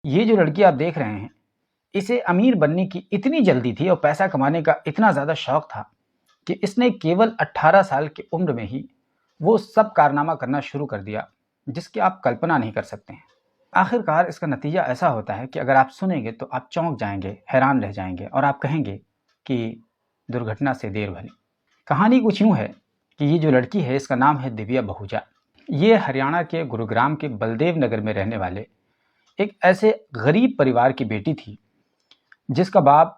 ये जो लड़की आप देख रहे हैं, इसे अमीर बनने की इतनी जल्दी थी और पैसा कमाने का इतना ज़्यादा शौक था कि इसने केवल 18 साल की उम्र में ही वो सब कारनामा करना शुरू कर दिया जिसकी आप कल्पना नहीं कर सकते हैं। आखिरकार इसका नतीजा ऐसा होता है कि अगर आप सुनेंगे तो आप चौंक जाएंगे, हैरान रह जाएंगे और आप कहेंगे कि दुर्घटना से देर भली। कहानी कुछ यूँ है कि ये जो लड़की है इसका नाम है दिव्या बहुजा। ये हरियाणा के गुरुग्राम के बलदेव नगर में रहने वाले एक ऐसे गरीब परिवार की बेटी थी जिसका बाप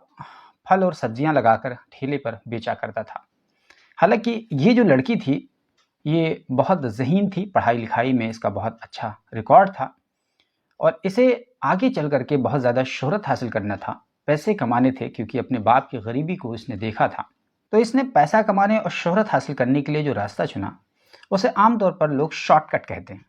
फल और सब्जियां लगाकर ठेले पर बेचा करता था। हालांकि ये जो लड़की थी ये बहुत ज़हीन थी, पढ़ाई लिखाई में इसका बहुत अच्छा रिकॉर्ड था और इसे आगे चल करके बहुत ज़्यादा शोहरत हासिल करना था, पैसे कमाने थे क्योंकि अपने बाप की गरीबी को इसने देखा था। तो इसने पैसा कमाने और शोहरत हासिल करने के लिए जो रास्ता चुना उसे आमतौर पर लोग शॉर्टकट कहते हैं।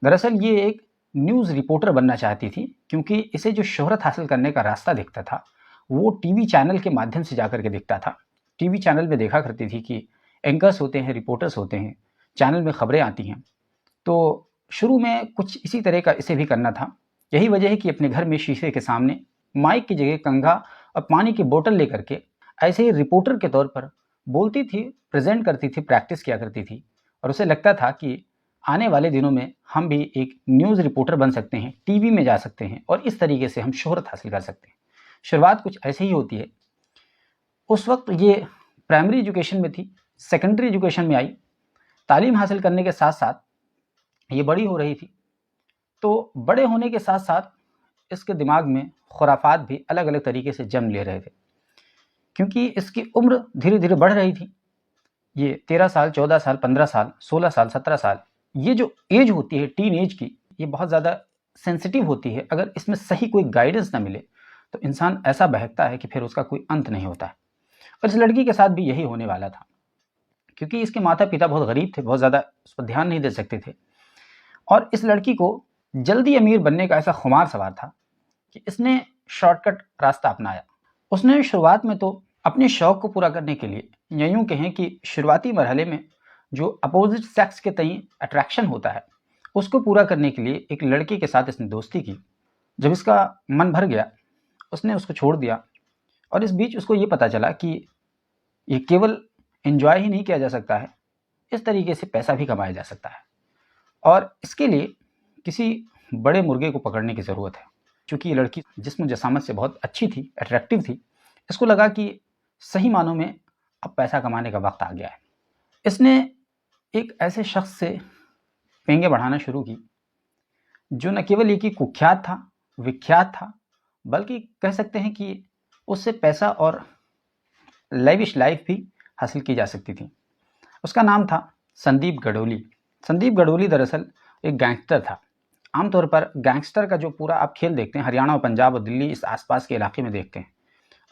दरअसल ये एक न्यूज़ रिपोर्टर बनना चाहती थी क्योंकि इसे जो शोहरत हासिल करने का रास्ता दिखता था वो टीवी चैनल के माध्यम से जाकर के दिखता था। टीवी चैनल में देखा करती थी कि एंकर्स होते हैं, रिपोर्टर्स होते हैं, चैनल में खबरें आती हैं। तो शुरू में कुछ इसी तरह का इसे भी करना था। यही वजह है कि अपने घर में शीशे के सामने माइक की जगह कंघा और पानी की बोतल लेकर के ऐसे ही रिपोर्टर के तौर पर बोलती थी, प्रेजेंट करती थी, प्रैक्टिस किया करती थी और उसे लगता था कि आने वाले दिनों में हम भी एक न्यूज़ रिपोर्टर बन सकते हैं, टीवी में जा सकते हैं और इस तरीके से हम शोहरत हासिल कर सकते हैं। शुरुआत कुछ ऐसे ही होती है। उस वक्त ये प्राइमरी एजुकेशन में थी, सेकेंडरी एजुकेशन में आई, तालीम हासिल करने के साथ साथ ये बड़ी हो रही थी। तो बड़े होने के साथ साथ इसके दिमाग में खुराफात भी अलग अलग तरीके से जन्म ले रहे थे क्योंकि इसकी उम्र धीरे धीरे बढ़ रही थी। ये 13 साल, 14 साल, 15 साल, 16 साल, 17 साल, ये जो एज होती है टीन एज की, ये बहुत ज़्यादा सेंसिटिव होती है। अगर इसमें सही कोई गाइडेंस ना मिले तो इंसान ऐसा बहकता है कि फिर उसका कोई अंत नहीं होता है। और इस लड़की के साथ भी यही होने वाला था क्योंकि इसके माता पिता बहुत गरीब थे, बहुत ज़्यादा उस पर ध्यान नहीं दे सकते थे और इस लड़की को जल्दी अमीर बनने का ऐसा खुमार सवार था कि इसने शॉर्टकट रास्ता अपनाया। उसने शुरुआत में तो अपने शौक़ को पूरा करने के लिए, या यूँ कहें कि शुरुआती मरहले में जो अपोजिट सेक्स के तई अट्रैक्शन होता है उसको पूरा करने के लिए एक लड़के के साथ इसने दोस्ती की। जब इसका मन भर गया उसने उसको छोड़ दिया और इस बीच उसको ये पता चला कि ये केवल एंजॉय ही नहीं किया जा सकता है, इस तरीके से पैसा भी कमाया जा सकता है और इसके लिए किसी बड़े मुर्गे को पकड़ने की ज़रूरत है। चूँकि ये लड़की जिस्म जसामत से बहुत अच्छी थी, अट्रैक्टिव थी, इसको लगा कि सही मानों में अब पैसा कमाने का वक्त आ गया है। इसने एक ऐसे शख्स से पेंगे बढ़ाना शुरू की जो न केवल एक ही कुख्यात था, विख्यात था, बल्कि कह सकते हैं कि उससे पैसा और लेविश लाइफ भी हासिल की जा सकती थी। उसका नाम था संदीप गडोली। संदीप गडोली दरअसल एक गैंगस्टर था। आमतौर पर गैंगस्टर का जो पूरा आप खेल देखते हैं हरियाणा और पंजाब और दिल्ली इस आसपास के इलाके में देखते हैं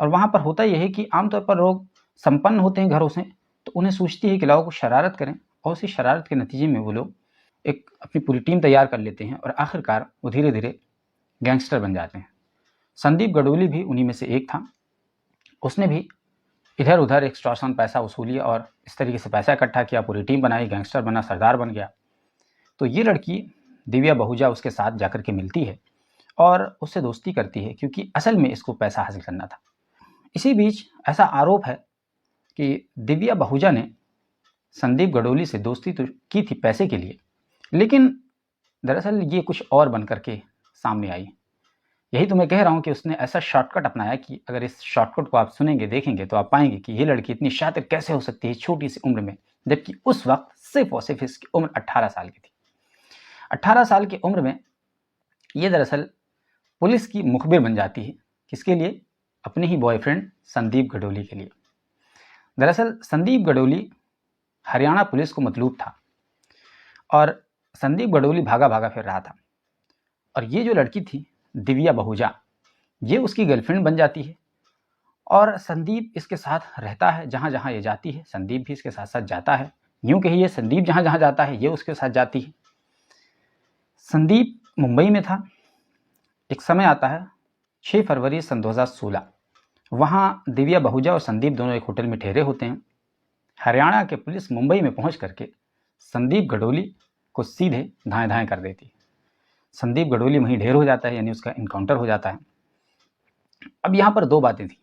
और वहाँ पर होता यह है कि आमतौर पर लोग संपन्न होते हैं घरों से, तो उन्हें सूझती है कि लोगों को शरारत करें और उसी शरारत के नतीजे में वो लोग एक अपनी पूरी टीम तैयार कर लेते हैं और आखिरकार वो धीरे धीरे गैंगस्टर बन जाते हैं। संदीप गडोली भी उन्हीं में से एक था। उसने भी इधर उधर एक्सटॉर्शन पैसा वसूली और इस तरीके से पैसा इकट्ठा किया, पूरी टीम बनाई, गैंगस्टर बना, सरदार बन गया। तो ये लड़की दिव्या बहुजा उसके साथ जाकर के मिलती है और उससे दोस्ती करती है क्योंकि असल में इसको पैसा हासिल करना था। इसी बीच ऐसा आरोप है कि दिव्या बहुजा ने संदीप गडोली से दोस्ती तो की थी पैसे के लिए, लेकिन दरअसल ये कुछ और बन करके सामने आई। यही तो मैं कह रहा हूँ कि उसने ऐसा शॉर्टकट अपनाया कि अगर इस शॉर्टकट को आप सुनेंगे, देखेंगे तो आप पाएंगे कि ये लड़की इतनी शातिर कैसे हो सकती है छोटी सी उम्र में, जबकि उस वक्त सिर्फ और सिर्फ इसकी उम्र 18 साल की थी। 18 साल की उम्र में ये दरअसल पुलिस की मुखबिर बन जाती है। किसके लिए? अपने ही बॉयफ्रेंड संदीप गडोली के लिए। दरअसल संदीप गडोली हरियाणा पुलिस को मतलूब था और संदीप गडोली भागा भागा फिर रहा था और ये जो लड़की थी दिव्या बहुजा, ये उसकी गर्लफ्रेंड बन जाती है और संदीप इसके साथ रहता है। जहाँ जहाँ ये जाती है संदीप भी इसके साथ साथ जाता है। यूँ कहिए संदीप जहाँ जहाँ जाता है ये उसके साथ जाती है। संदीप मुंबई में था। एक समय आता है 6 फरवरी सन 2016, वहाँ दिव्या बहुजा और संदीप दोनों एक होटल में ठहरे होते हैं। हरियाणा के पुलिस मुंबई में पहुँच करके संदीप गडोली को सीधे धाएँ धाएँ कर देती है। संदीप गडोली वहीं ढेर हो जाता है, यानी उसका इनकाउंटर हो जाता है। अब यहाँ पर दो बातें थी।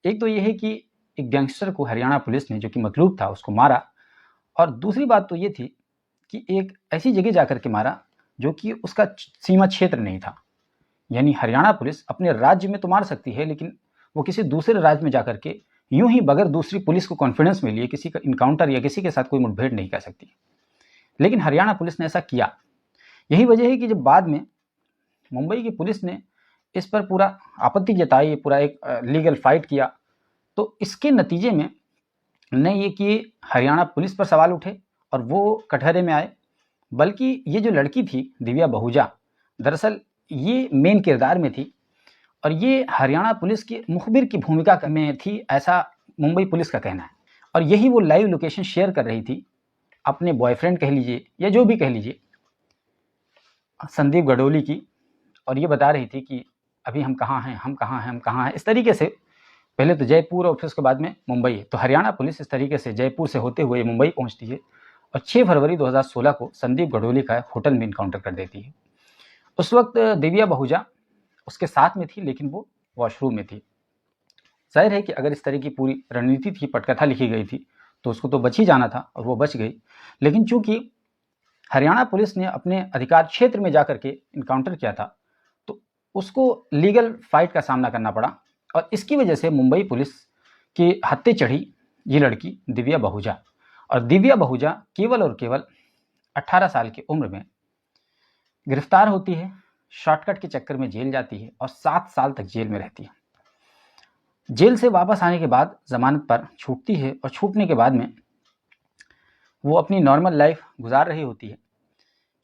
एक तो ये है कि एक गैंगस्टर को हरियाणा पुलिस ने, जो कि मतलूब था, उसको मारा, और दूसरी बात तो ये थी कि एक ऐसी जगह जाकर के मारा जो कि उसका सीमा क्षेत्र नहीं था। यानी हरियाणा पुलिस अपने राज्य में तो मार सकती है, लेकिन वो किसी दूसरे राज्य में जाकर के यूं ही बगैर दूसरी पुलिस को कॉन्फिडेंस में लिए किसी का इनकाउंटर या किसी के साथ कोई मुठभेड़ नहीं कर सकती। लेकिन हरियाणा पुलिस ने ऐसा किया। यही वजह है कि जब बाद में मुंबई की पुलिस ने इस पर पूरा आपत्ति जताई, पूरा एक लीगल फाइट किया, तो इसके नतीजे में न ये कि हरियाणा पुलिस पर सवाल उठे और वो कटघरे में आए, बल्कि ये जो लड़की थी दिव्या बहुजा, दरअसल ये मेन किरदार में थी और ये हरियाणा पुलिस की मुखबिर की भूमिका में थी, ऐसा मुंबई पुलिस का कहना है। और यही वो लाइव लोकेशन शेयर कर रही थी अपने बॉयफ्रेंड कह लीजिए या जो भी कह लीजिए, संदीप गडोली की, और ये बता रही थी कि अभी हम कहाँ हैं, हम कहाँ हैं, हम कहाँ हैं, इस तरीके से। पहले तो जयपुर और फिर उसके बाद में मुंबई है। तो हरियाणा पुलिस इस तरीके से जयपुर से होते हुए मुंबई पहुंचती है और 6 फरवरी 2016 को संदीप गडोली का होटल में इनकाउंटर कर देती है। उस वक्त दिव्या बहुजा उसके साथ में थी, लेकिन वो वॉशरूम में थी। जाहिर है कि अगर इस तरह की पूरी रणनीति थी, पटकथा लिखी गई थी, तो उसको तो बच ही जाना था और वो बच गई। लेकिन चूंकि हरियाणा पुलिस ने अपने अधिकार क्षेत्र में जाकर के इनकाउंटर किया था, तो उसको लीगल फाइट का सामना करना पड़ा और इसकी वजह से मुंबई पुलिस के हत्थे चढ़ी ये लड़की दिव्या बहुजा। और दिव्या बहुजा केवल और केवल 18 साल की उम्र में गिरफ्तार होती है, शॉर्टकट के चक्कर में जेल जाती है और 7 साल तक जेल में रहती है। जेल से वापस आने के बाद जमानत पर छूटती है और छूटने के बाद में वो अपनी नॉर्मल लाइफ गुजार रही होती है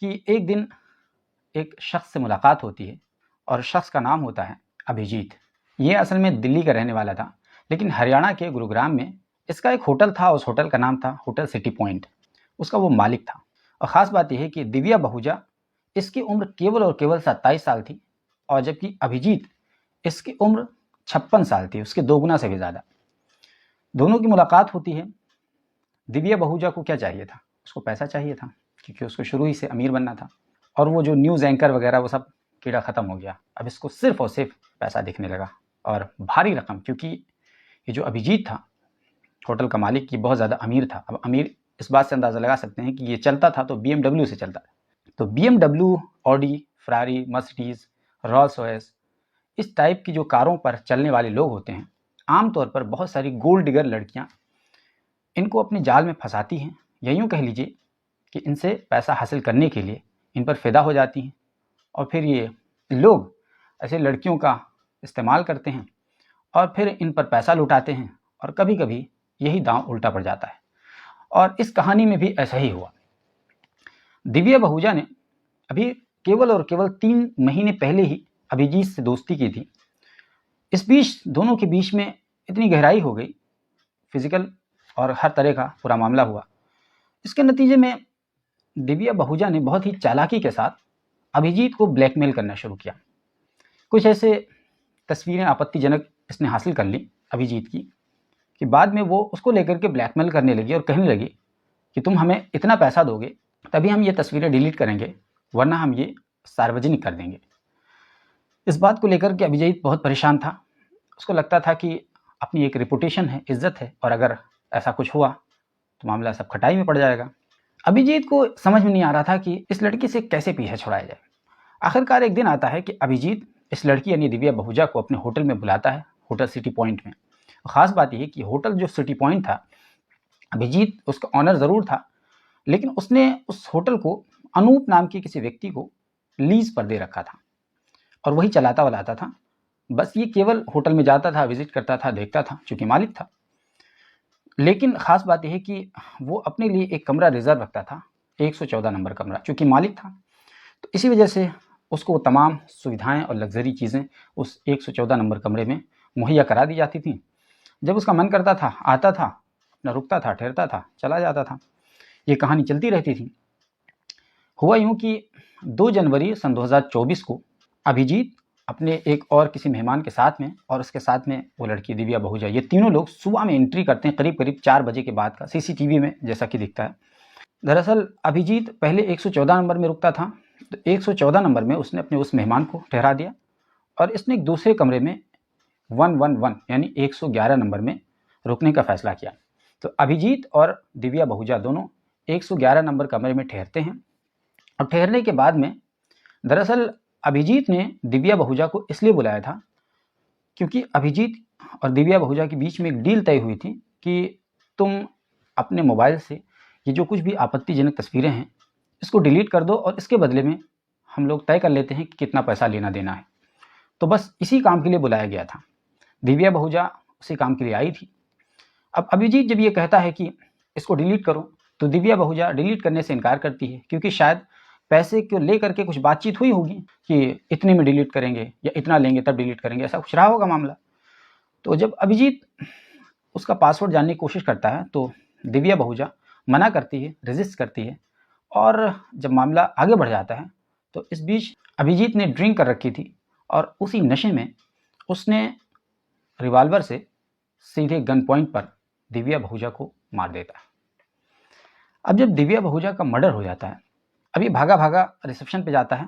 कि एक दिन एक शख्स से मुलाकात होती है और शख्स का नाम होता है अभिजीत। ये असल में दिल्ली का रहने वाला था, लेकिन हरियाणा के गुरुग्राम में इसका एक होटल था, उस होटल का नाम था होटल सिटी पॉइंट, उसका वो मालिक था। और ख़ास बात यह है कि दिव्या बहुजा इसकी उम्र केवल और केवल 27 साल थी और जबकि अभिजीत इसकी उम्र 56 साल थी, उसके 2 गुना से भी ज़्यादा। दोनों की मुलाकात होती है। दिव्या बहुजा को क्या चाहिए था? उसको पैसा चाहिए था, क्योंकि उसको शुरू ही से अमीर बनना था और वो जो न्यूज़ एंकर वगैरह वो सब कीड़ा ख़त्म हो गया। अब इसको सिर्फ और सिर्फ पैसा दिखने लगा और भारी रकम, क्योंकि ये जो अभिजीत था होटल का मालिक, ये बहुत ज़्यादा अमीर था। अब अमीर इस बात से अंदाज़ा लगा सकते हैं कि ये चलता था तो BMW से चलता था। तो BMW, Audi, Ferrari, Mercedes, Rolls Royce, इस टाइप की जो कारों पर चलने वाले लोग होते हैं, आमतौर पर बहुत सारी गोल्ड डिगर लड़कियाँ इनको अपने जाल में फंसाती हैं, या यूँ कह लीजिए कि इनसे पैसा हासिल करने के लिए इन पर फ़िदा हो जाती हैं और फिर ये लोग ऐसे लड़कियों का इस्तेमाल करते हैं और फिर इन पर पैसा लुटाते हैं और कभी कभी यही दांव उल्टा पड़ जाता है। और इस कहानी में भी ऐसा ही हुआ। दिव्या बहुजा ने अभी केवल और केवल 3 महीने पहले ही अभिजीत से दोस्ती की थी। इस बीच दोनों के बीच में इतनी गहराई हो गई, फिजिकल और हर तरह का पूरा मामला हुआ। इसके नतीजे में दिव्या बहुजा ने बहुत ही चालाकी के साथ अभिजीत को ब्लैकमेल करना शुरू किया। कुछ ऐसे तस्वीरें आपत्तिजनक इसने हासिल कर ली अभिजीत की कि बाद में वो उसको लेकर के ब्लैकमेल करने लगी और कहने लगी कि तुम हमें इतना पैसा दोगे तभी हम ये तस्वीरें डिलीट करेंगे, वरना हम ये सार्वजनिक कर देंगे। इस बात को लेकर के अभिजीत बहुत परेशान था। उसको लगता था कि अपनी एक रेपुटेशन है, इज्जत है, और अगर ऐसा कुछ हुआ तो मामला सब खटाई में पड़ जाएगा। अभिजीत को समझ में नहीं आ रहा था कि इस लड़की से कैसे पीछा छुड़ाया जाए। आखिरकार एक दिन आता है कि अभिजीत इस लड़की यानी दिव्या बहुजा को अपने होटल में बुलाता है, होटल सिटी पॉइंट में। ख़ास बात यह है कि होटल जो सिटी पॉइंट था, अभिजीत उसका ऑनर ज़रूर था, लेकिन उसने उस होटल को अनूप नाम के किसी व्यक्ति को लीज पर दे रखा था और वही चलाता वलाता था। बस ये केवल होटल में जाता था, विजिट करता था, देखता था, चूँकि मालिक था। लेकिन ख़ास बात यह है कि वो अपने लिए एक कमरा रिजर्व रखता था, 114 नंबर कमरा, चूँकि मालिक था। तो इसी वजह से उसको तमाम सुविधाएं और लग्जरी चीज़ें उस 114 नंबर कमरे में मुहैया करा दी जाती थी। जब उसका मन करता था आता था, अपना रुकता था, ठहरता था, चला जाता था। ये कहानी चलती रहती थी। हुआ यूँ कि 2 जनवरी सन 2024 को अभिजीत अपने एक और किसी मेहमान के साथ में और उसके साथ में वो लड़की दिव्या बहुजा, ये तीनों लोग सुबह में एंट्री करते हैं, करीब करीब 4 बजे के बाद का CCTV में जैसा कि दिखता है। दरअसल अभिजीत पहले 114 नंबर में रुकता था तो 114 नंबर में उसने अपने उस मेहमान को ठहरा दिया और इसने एक दूसरे कमरे में 111 यानी 111 नंबर में रुकने का फैसला किया। तो अभिजीत और दिव्या बहुजा दोनों 111 नंबर कमरे में ठहरते हैं और ठहरने के बाद में दरअसल अभिजीत ने दिव्या बहुजा को इसलिए बुलाया था क्योंकि अभिजीत और दिव्या बहुजा के बीच में एक डील तय हुई थी कि तुम अपने मोबाइल से ये जो कुछ भी आपत्तिजनक तस्वीरें हैं इसको डिलीट कर दो और इसके बदले में हम लोग तय कर लेते हैं कि कितना पैसा लेना देना है। तो बस इसी काम के लिए बुलाया गया था। दिव्या बहुजा उसी काम के लिए आई थी। अब अभिजीत जब ये कहता है कि इसको डिलीट करो तो दिव्या बहुजा डिलीट करने से इनकार करती है क्योंकि शायद पैसे को लेकर के कुछ बातचीत हुई होगी कि इतने में डिलीट करेंगे या इतना लेंगे तब डिलीट करेंगे, ऐसा कुछ रहा होगा मामला। तो जब अभिजीत उसका पासवर्ड जानने की कोशिश करता है तो दिव्या बहुजा मना करती है, रेजिस्ट करती है और जब मामला आगे बढ़ जाता है तो इस बीच अभिजीत ने ड्रिंक कर रखी थी और उसी नशे में उसने रिवॉल्वर से सीधे गन पॉइंट पर दिव्या बहुजा को मार देता है। अब जब दिव्या बहुजा का मर्डर हो जाता है, अभी भागा भागा रिसेप्शन पे जाता है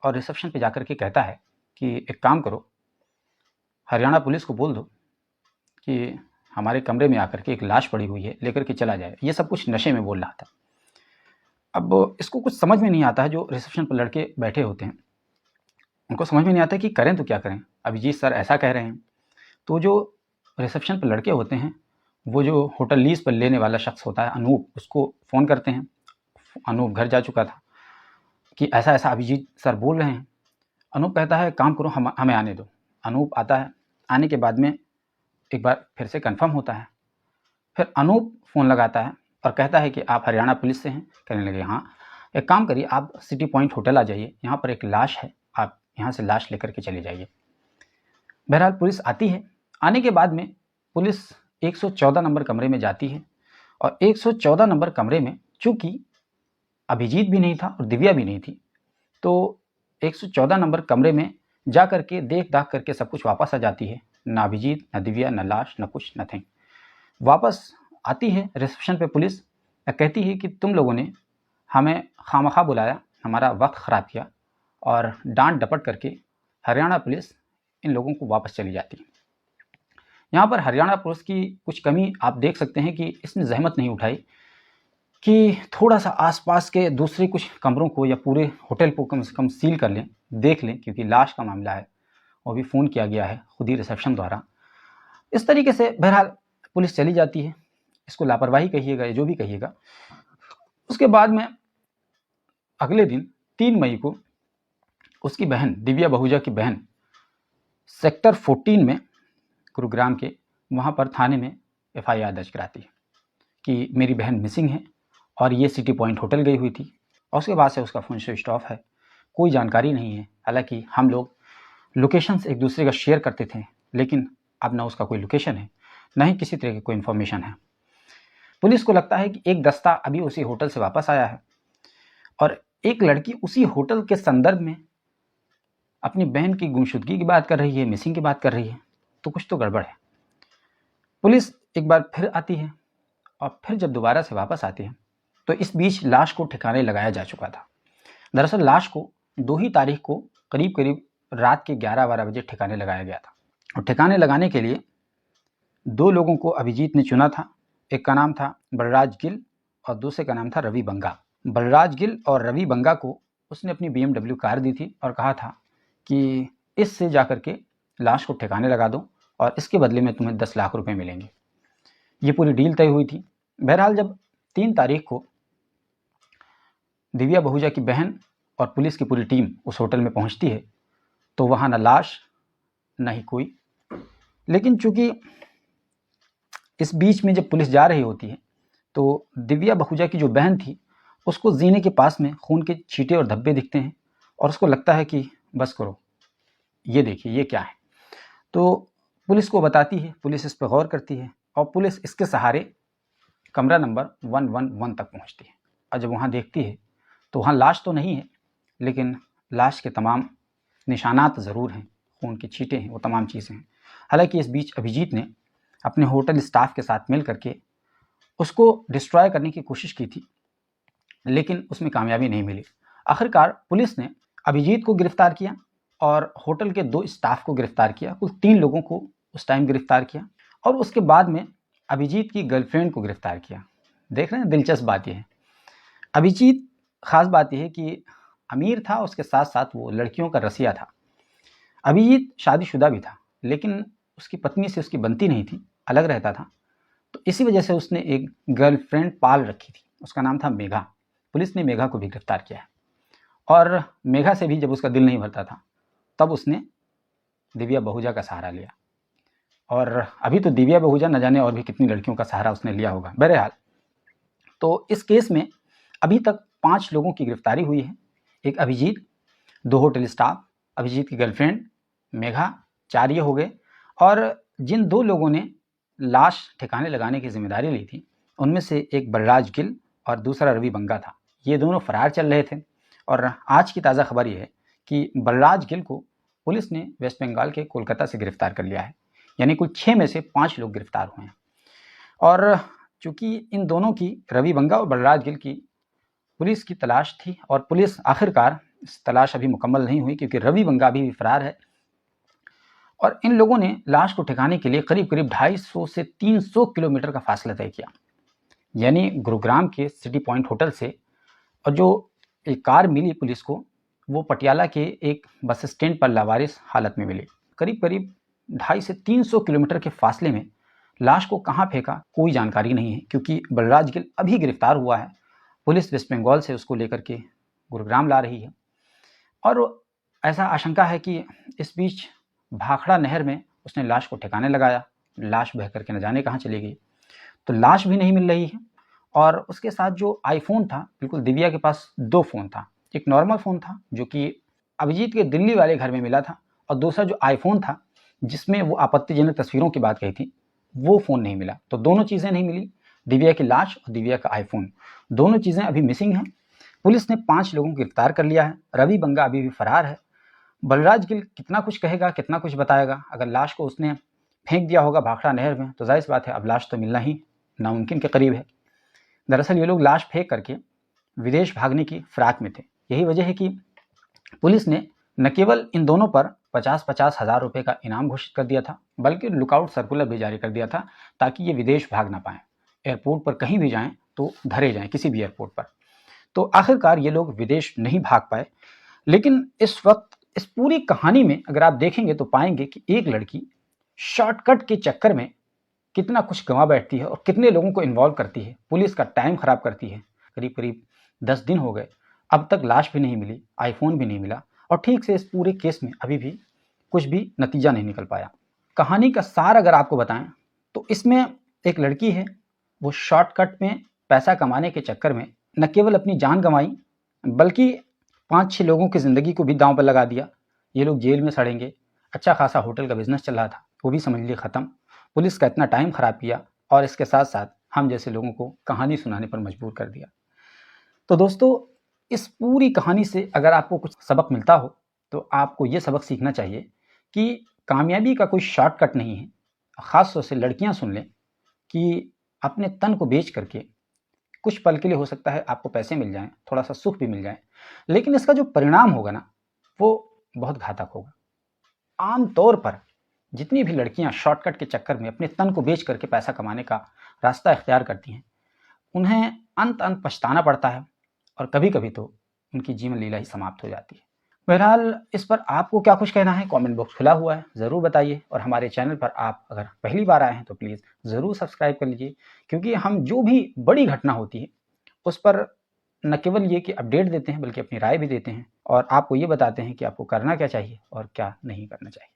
और रिसेप्शन पे जाकर के कहता है कि एक काम करो, हरियाणा पुलिस को बोल दो कि हमारे कमरे में आकर के एक लाश पड़ी हुई है, लेकर के चला जाए। ये सब कुछ नशे में बोल रहा था। अब इसको कुछ समझ में नहीं आता है, जो रिसेप्शन पर लड़के बैठे होते हैं उनको समझ में नहीं आता कि करें तो क्या करें। अभिजीत सर ऐसा कह रहे हैं। तो जो रिसेप्शन पर लड़के होते हैं वो जो होटल लीज पर लेने वाला शख्स होता है अनूप, उसको फ़ोन करते हैं। अनूप घर जा चुका था कि ऐसा ऐसा अभिजीत सर बोल रहे हैं। अनूप कहता है काम करो, हमें आने दो। अनूप आता है। आने के बाद में एक बार फिर से कंफर्म होता है। फिर अनूप फ़ोन लगाता है और कहता है कि आप हरियाणा पुलिस से हैं। कहने लगे हाँ। एक काम करिए, आप सिटी पॉइंट होटल आ जाइए, यहाँ पर एक लाश है, आप यहाँ से लाश लेकर के चले जाइए। बहरहाल पुलिस आती है। आने के बाद में पुलिस 114 नंबर कमरे में जाती है और 114 नंबर कमरे में चूँकि अभिजीत भी नहीं था और दिव्या भी नहीं थी, तो 114 नंबर कमरे में जा करके देख दाख करके सब कुछ वापस आ जाती है। ना अभिजीत, ना दिव्या, ना लाश, ना कुछ, नथिंग। वापस आती है रिसेप्शन पे पुलिस, कहती है कि तुम लोगों ने हमें खामखा बुलाया, हमारा वक्त ख़राब किया, और डांट डपट करके हरियाणा पुलिस इन लोगों को वापस चली जाती है। यहाँ पर हरियाणा पुलिस की कुछ कमी आप देख सकते हैं कि इसने जहमत नहीं उठाई कि थोड़ा सा आसपास के दूसरे कुछ कमरों को या पूरे होटल को कम से कम सील कर लें, देख लें, क्योंकि लाश का मामला है और भी फ़ोन किया गया है खुद ही रिसेप्शन द्वारा। इस तरीके से बहरहाल पुलिस चली जाती है। इसको लापरवाही कहिएगा या जो भी कहिएगा। उसके बाद में अगले दिन 3 मई को उसकी बहन, दिव्या बहुजा की बहन, सेक्टर 14 में गुरुग्राम के वहाँ पर थाने में FIR दर्ज कराती है कि मेरी बहन मिसिंग है और ये सिटी पॉइंट होटल गई हुई थी। और उसके बाद से उसका फ़ोन स्विच ऑफ है, कोई जानकारी नहीं है। हालांकि हम लोग लोकेशंस एक दूसरे का शेयर करते थे, लेकिन अब ना उसका कोई लोकेशन है, ना ही किसी तरह की कोई इन्फॉर्मेशन है। पुलिस को लगता है कि एक दस्ता अभी उसी होटल से वापस आया है और एक लड़की उसी होटल के संदर्भ में अपनी बहन की गुमशुदगी की बात कर रही है, मिसिंग की बात कर रही है, तो कुछ तो गड़बड़ है। पुलिस एक बार फिर आती है और फिर जब दोबारा से वापस आती है तो इस बीच लाश को ठिकाने लगाया जा चुका था। दरअसल लाश को 2 ही तारीख को करीब करीब रात के 11-12 बजे ठिकाने लगाया गया था। और ठिकाने लगाने के लिए 2 लोगों को अभिजीत ने चुना था। एक का नाम था बलराज गिल और दूसरे का नाम था रवि बंगा। बलराज गिल और रवि बंगा को उसने अपनी BMW कार दी थी और कहा था कि इससे जाकर के लाश को ठिकाने लगा दो और इसके बदले में तुम्हें 10 लाख रुपए मिलेंगे। ये पूरी डील तय हुई थी। बहरहाल जब 3 तारीख को दिव्या बहुजा की बहन और पुलिस की पूरी टीम उस होटल में पहुंचती है तो वहाँ न लाश न ही कोई। लेकिन चूंकि इस बीच में जब पुलिस जा रही होती है तो दिव्या बहुजा की जो बहन थी उसको जीने के पास में खून के छींटे और धब्बे दिखते हैं और उसको लगता है कि बस करो, ये देखिए ये क्या है। तो पुलिस को बताती है, पुलिस इस पर गौर करती है और पुलिस इसके सहारे कमरा नंबर 111 तक पहुंचती है। और जब वहाँ देखती है तो वहाँ लाश तो नहीं है, लेकिन लाश के तमाम निशानात ज़रूर हैं, खून के छींटे हैं, वो तमाम चीज़ें हैं। हालांकि इस बीच अभिजीत ने अपने होटल स्टाफ के साथ मिल करके उसको डिस्ट्रॉय करने की कोशिश की थी, लेकिन उसमें कामयाबी नहीं मिली। आखिरकार पुलिस ने अभिजीत को गिरफ्तार किया और होटल के 2 स्टाफ को गिरफ्तार किया। कुल 3 लोगों को उस टाइम गिरफ्तार किया और उसके बाद में अभिजीत की गर्लफ्रेंड को गिरफ्तार किया। देख रहे हैं, दिलचस्प बात यह है। अभिजीत, खास बात यह है कि अमीर था, उसके साथ साथ वो लड़कियों का रसिया था। अभिजीत शादीशुदा भी था, लेकिन उसकी पत्नी से उसकी बनती नहीं थी, अलग रहता था। तो इसी वजह से उसने एक गर्लफ्रेंड पाल रखी थी, उसका नाम था मेघा। पुलिस ने मेघा को भी गिरफ्तार किया है और मेघा से भी जब उसका दिल नहीं भरता था तब उसने दिव्या बहुजा का सहारा लिया। और अभी तो दिव्या बहुजा न जाने और भी कितनी लड़कियों का सहारा उसने लिया होगा। बहरहाल, तो इस केस में अभी तक 5 लोगों की गिरफ्तारी हुई है। एक अभिजीत, 2 होटल स्टाफ, अभिजीत की गर्लफ्रेंड मेघा, 4 ये हो गए। और जिन 2 लोगों ने लाश ठिकाने लगाने की जिम्मेदारी ली थी, उनमें से एक बलराज गिल और दूसरा रवि बंगा था। ये दोनों फरार चल रहे थे और आज की ताज़ा खबर यह है कि बलराज गिल को पुलिस ने वेस्ट बंगाल के कोलकाता से गिरफ्तार कर लिया है। यानी कुल 6 में से 5 लोग गिरफ्तार हुए हैं। और चूंकि इन दोनों की, रवि बंगा और बलराज गिल की, पुलिस की तलाश थी और पुलिस आखिरकार, इस तलाश अभी मुकम्मल नहीं हुई क्योंकि रवि बंगा अभी भी फरार है। और इन लोगों ने लाश को ठिकाने के लिए करीब करीब 250 से 300 किलोमीटर का फासला तय किया। यानी गुरुग्राम के सिटी पॉइंट होटल से, और जो एक कार मिली पुलिस को, वो पटियाला के एक बस स्टैंड पर लावारिस हालत में मिली। करीब करीब 250 से 300 किलोमीटर के फासले में लाश को कहाँ फेंका कोई जानकारी नहीं है, क्योंकि बलराज गिल अभी गिरफ्तार हुआ है। पुलिस वेस्ट बंगाल से उसको लेकर के गुरुग्राम ला रही है और ऐसा आशंका है कि इस बीच भाखड़ा नहर में उसने लाश को ठिकाने लगाया। लाश बह करके न जाने कहाँ चली गई, तो लाश भी नहीं मिल रही है। और उसके साथ जो आईफोन था, बिल्कुल दिव्या के पास 2 फ़ोन था। एक नॉर्मल फ़ोन था जो कि अभिजीत के दिल्ली वाले घर में मिला था, और दूसरा जो आईफोन था जिसमें वो आपत्तिजनक तस्वीरों की बात कही थी, वो फ़ोन नहीं मिला। तो दोनों चीज़ें नहीं मिली, दिव्या की लाश और दिव्या का आईफोन, दोनों चीज़ें अभी मिसिंग हैं। पुलिस ने 5 लोगों को गिरफ्तार कर लिया है। रवि बंगा अभी भी फरार है। बलराज गिल कितना कुछ कहेगा, कितना कुछ बताएगा। अगर लाश को उसने फेंक दिया होगा भाखड़ा नहर में, तो जाहिर सी बात है अब लाश तो मिलना ही नामुमकिन के करीब है। दरअसल ये लोग लाश फेंक करके विदेश भागने की फिराक में थे। यही वजह है कि पुलिस ने न केवल इन दोनों पर 50-50 हज़ार रुपये का इनाम घोषित कर दिया था, बल्कि लुकआउट सर्कुलर भी जारी कर दिया था ताकि ये विदेश भाग ना पाएँ। एयरपोर्ट पर कहीं भी जाएँ तो धरे जाएँ, किसी भी एयरपोर्ट पर। तो आखिरकार ये लोग विदेश नहीं भाग पाए। लेकिन इस वक्त इस पूरी कहानी में अगर आप देखेंगे तो पाएंगे कि एक लड़की शॉर्टकट के चक्कर में कितना कुछ गंवा बैठती है और कितने लोगों को इन्वॉल्व करती है, पुलिस का टाइम खराब करती है। करीब करीब 10 दिन हो गए, अब तक लाश भी नहीं मिली, आईफोन भी नहीं मिला, और ठीक से इस पूरे केस में अभी भी कुछ भी नतीजा नहीं निकल पाया। कहानी का सार अगर आपको बताएं तो इसमें एक लड़की है, वो शॉर्टकट में पैसा कमाने के चक्कर में न केवल अपनी जान गंवाई, बल्कि 5-6 लोगों की ज़िंदगी को भी दांव पर लगा दिया। ये लोग जेल में सड़ेंगे। अच्छा खासा होटल का बिजनेस चल रहा था, वो भी समझ लिए ख़त्म। पुलिस का इतना टाइम ख़राब किया और इसके साथ साथ हम जैसे लोगों को कहानी सुनाने पर मजबूर कर दिया। तो दोस्तों, इस पूरी कहानी से अगर आपको कुछ सबक मिलता हो तो आपको ये सबक सीखना चाहिए कि कामयाबी का कोई शॉर्टकट नहीं है। ख़ास तौर से लड़कियां सुन लें कि अपने तन को बेच करके कुछ पल के लिए हो सकता है आपको पैसे मिल जाएं, थोड़ा सा सुख भी मिल जाए, लेकिन इसका जो परिणाम होगा ना, वो बहुत घातक होगा। आम तौर पर जितनी भी लड़कियां शॉर्टकट के चक्कर में अपने तन को बेच करके पैसा कमाने का रास्ता इख्तियार करती हैं, उन्हें अंत अंत पछताना पड़ता है और कभी कभी तो उनकी जीवन लीला ही समाप्त हो जाती है। बहरहाल, इस पर आपको क्या कुछ कहना है, कमेंट बॉक्स खुला हुआ है, ज़रूर बताइए। और हमारे चैनल पर आप अगर पहली बार आए हैं तो प्लीज़ ज़रूर सब्सक्राइब कर लीजिए, क्योंकि हम जो भी बड़ी घटना होती है उस पर न केवल ये कि अपडेट देते हैं, बल्कि अपनी राय भी देते हैं और आपको ये बताते हैं कि आपको करना क्या चाहिए और क्या नहीं करना चाहिए।